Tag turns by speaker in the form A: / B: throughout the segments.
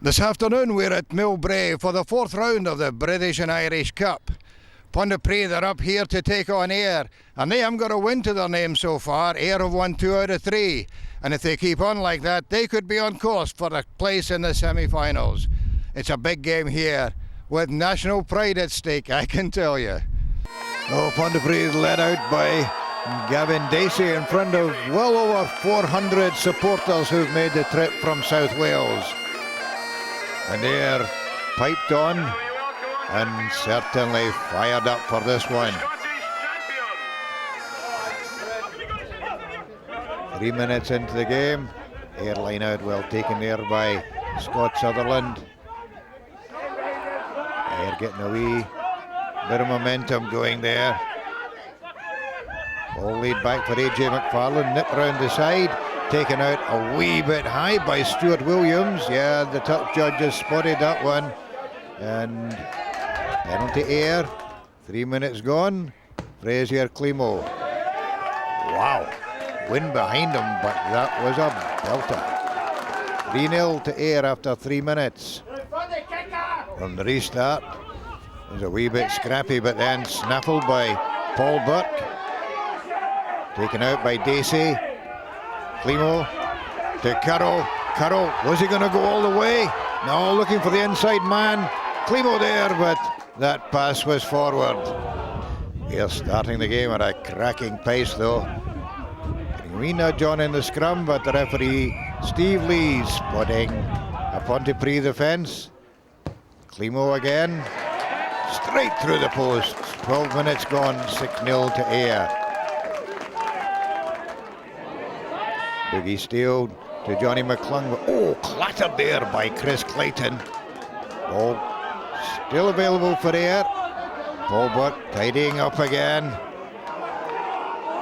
A: This afternoon we're at Millbrae for the fourth round of the British and Irish Cup. Pontypridd are up here to take on Ayr, and they haven't got a win to their name so far. Ayr have won 2 out of 3, and if they keep on like that, they could be on course for a place in the semi-finals. It's a big game here, with national pride at stake, I can tell you. Oh, Pontypridd led out by Gavin Dacey in front of well over 400 supporters who've made the trip from South Wales. And they're piped on and certainly fired up for this one. 3 minutes into the game. Ayr line out well taken there by Scott Sutherland. Ayr getting a wee bit of momentum going there. Ball lead back for AJ McFarlane, nip round the side. Taken out a wee bit high by Stuart Williams. Yeah, the touch judges spotted that one. And penalty Ayr. 3 minutes gone. Fraser Climo. Wow. Wind behind him, but that was a belter. 3-0 to Ayr after 3 minutes. From the restart. It was a wee bit scrappy, but then snaffled by Paul Burke. Taken out by Dacey. Climo to Currow. Currow, was he going to go all the way? No, looking for the inside man. Climo there, but that pass was forward. We are starting the game at a cracking pace though. Getting a wee nudge on in the scrum, but the referee Steve Lee spotting a Pontypridd defence. Climo again. Straight through the post. 12 minutes gone, 6-0 to Ayr. Dougie Steele to Johnny McClung. Oh, clattered there by Chris Clayton. Ball still available for Ayr. Paul Burke tidying up again.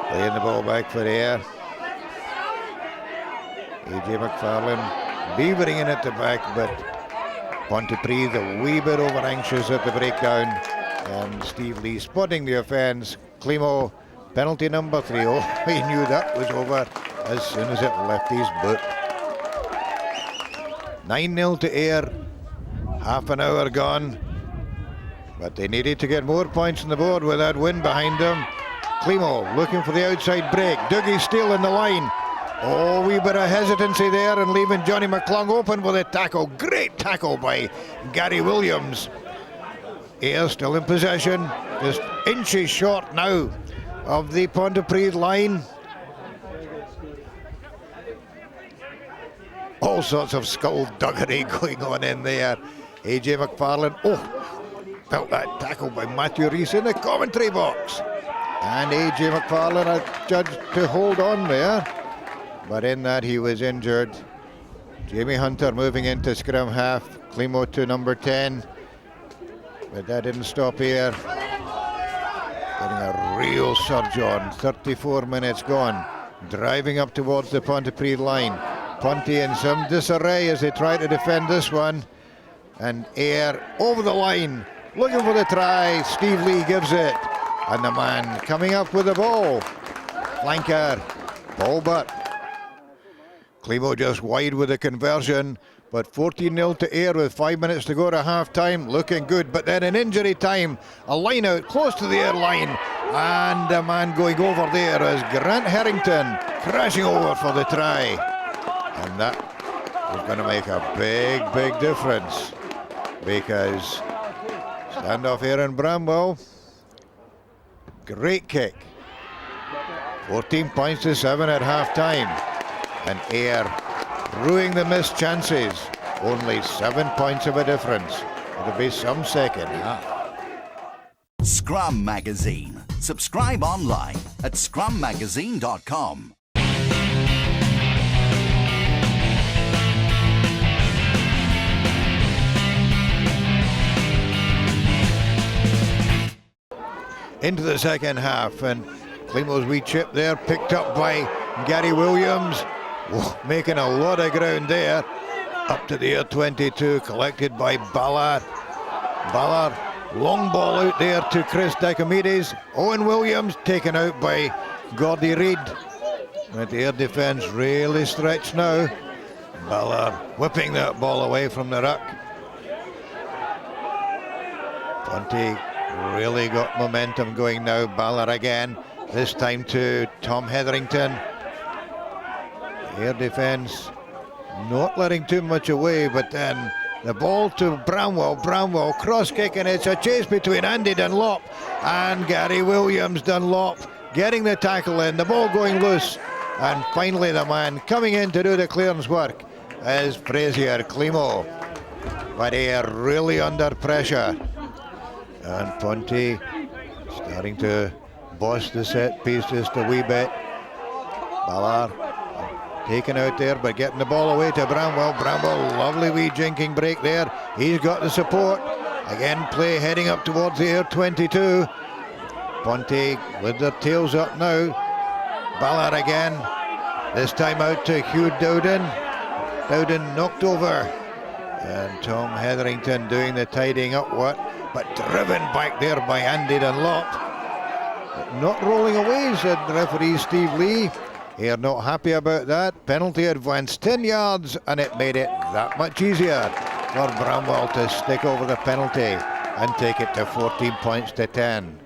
A: Playing the ball back for Ayr. AJ McFarlane beavering in at the back, but Pontypridd a wee bit over anxious at the breakdown. And Steve Lee spotting the offence. Climo, penalty number 3. Oh, he knew that was over as soon as it left his boot. 9-0 to Ayr. Half an hour gone. But they needed to get more points on the board with that wind behind them. Climo looking for the outside break. Dougie Steele in the line. Oh, wee bit of hesitancy there and leaving Johnny McClung open with a tackle. Great tackle by Gary Williams. Ayr still in possession. Just inches short now of the Pontypridd line. All sorts of skullduggery going on in there. AJ McFarlane, felt that tackle by Matthew Rees in the commentary box. And AJ McFarlane adjudged to hold on there. But in that he was injured. Jamie Hunter moving into scrum half. Climo to number 10. But that didn't stop here. Getting a real surge on. 34 minutes gone. Driving up towards the Pontypridd line. Ponty in some disarray as they try to defend this one. And Ayr over the line, looking for the try. Steve Lee gives it. And the man coming up with the ball. Flanker, Paul Butt. Climo just wide with the conversion. But 14-0 to Ayr with 5 minutes to go to half-time. Looking good, but then in injury time, a line out close to the Ayr line. And a man going over there is Grant Harrington crashing over for the try. And that is going to make a big, big difference, because standoff Aaron Bramwell, great kick. 14 points to 7 at half-time. And Ayr ruining the missed chances. Only 7 points of a difference. It'll be some second half.
B: Scrum Magazine. Subscribe online at scrummagazine.com.
A: Into the second half, and Climo's wee chip there picked up by Gary Williams. Making a lot of ground there. Up to the Ayr 22, collected by Ballard. Ballard, long ball out there to Chris Dicamides. Owen Williams taken out by Gordy Reid. But the Ayr defence really stretched now. Ballard whipping that ball away from the ruck. Ponty really got momentum going now. Ballard again, this time to Tom Hetherington. Air defence not letting too much away, but then the ball to Bramwell. Bramwell cross kick, and it's a chase between Andy Dunlop and Gary Williams. Dunlop getting the tackle in, the ball going loose, and finally the man coming in to do the clearance work is Frazier Climo. But Ayr really under pressure, and Ponty starting to boss the set piece just a wee bit. Ballard taken out there, but getting the ball away to Bramwell. Bramwell, lovely wee jinking break there. He's got the support. Again, play heading up towards the Ayr 22. Ponty with their tails up now. Ballard again. This time out to Hugh Dowden. Dowden knocked over. And Tom Hetherington doing the tidying up work, but driven back there by Andy Dunlop. But not rolling away, said the referee Steve Lee. Ayr not happy about that. Penalty advanced 10 yards, and it made it that much easier for Bramwell to stick over the penalty and take it to 14 points to 10.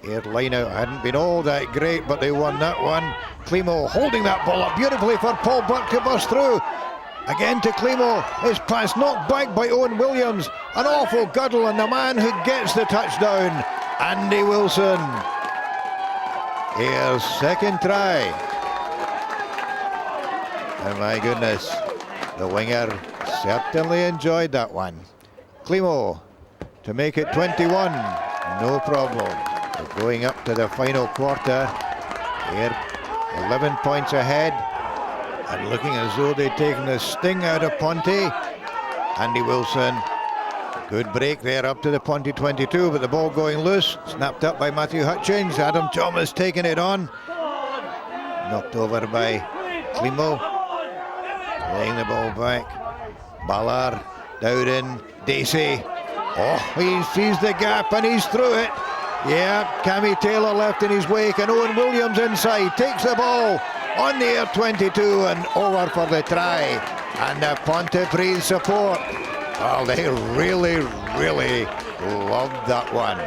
A: Ayr line-out hadn't been all that great, but they won that one. Climo holding that ball up beautifully for Paul Burke to bust through. Again to Climo. His pass knocked back by Owen Williams. An awful guddle, and the man who gets the touchdown, Andy Wilson. Ayr's second try. And my goodness, the winger certainly enjoyed that one. Climo to make it 21, no problem. But going up to the final quarter, Ayr 11 points ahead, and looking as though they'd taken the sting out of Ponty. Andy Wilson, good break there up to the Ponty 22, but the ball going loose, snapped up by Matthew Hutchins. Adam Thomas taking it on, knocked over by Climo, laying the ball back. Ballard, Dowden, Dacey. Oh, he sees the gap and he's through it. Yeah, Cammy Taylor left in his wake, and Owen Williams inside takes the ball on the Ayr 22 and over for the try. And the Pontypridd support, well, they really loved that one.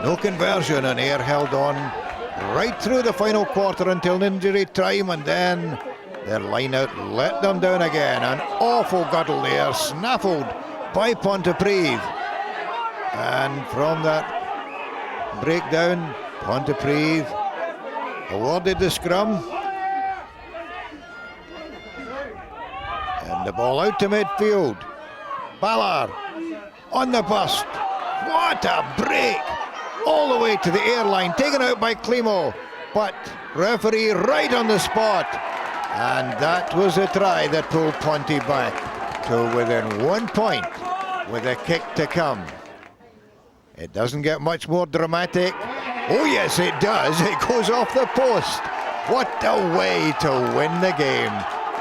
A: No conversion, and Ayr held on right through the final quarter until injury time, and then their line-out let them down again. An awful guddle there, snaffled by Pontypridd. And from that breakdown, Pontypridd awarded the scrum. And the ball out to midfield. Ballard on the bust. What a break! All the way to the Ayr line, taken out by Climo, but referee right on the spot. And that was a try that pulled Ponty back to within 1 point with a kick to come. It doesn't get much more dramatic. Oh yes, it does. It goes off the post. What a way to win the game.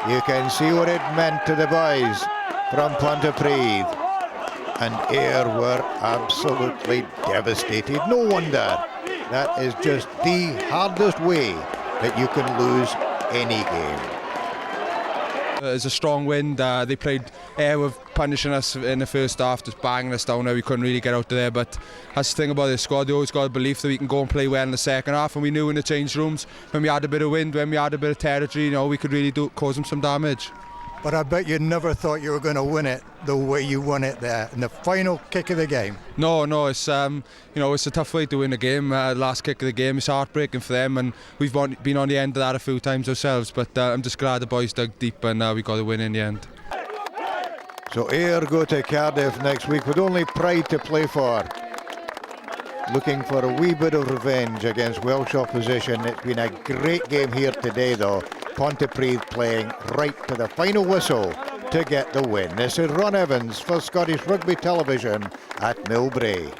A: You can see what it meant to the boys from Pontypridd. And Ayr were absolutely devastated. No wonder. That is just the hardest way that you can lose any game.
C: It was a strong wind. They played Ayr with punishing us in the first half, just banging us down. Now we couldn't really get out of there, but that's the thing about this squad. They always got a belief that we can go and play well in the second half, and we knew in the change rooms when we had a bit of wind, when we had a bit of territory, you know, we could really cause them some damage.
D: But I bet you never thought you were going to win it the way you won it there in the final kick of the game.
C: No, it's it's a tough way to win a game. Last kick of the game is heartbreaking for them, and we've been on the end of that a few times ourselves. But I'm just glad the boys dug deep and we got a win in the end.
A: So Ayr go to Cardiff next week with only pride to play for. Looking for a wee bit of revenge against Welsh opposition. It's been a great game here today though. Pontypridd playing right to the final whistle to get the win. This is Ron Evans for Scottish Rugby Television at Millbrae.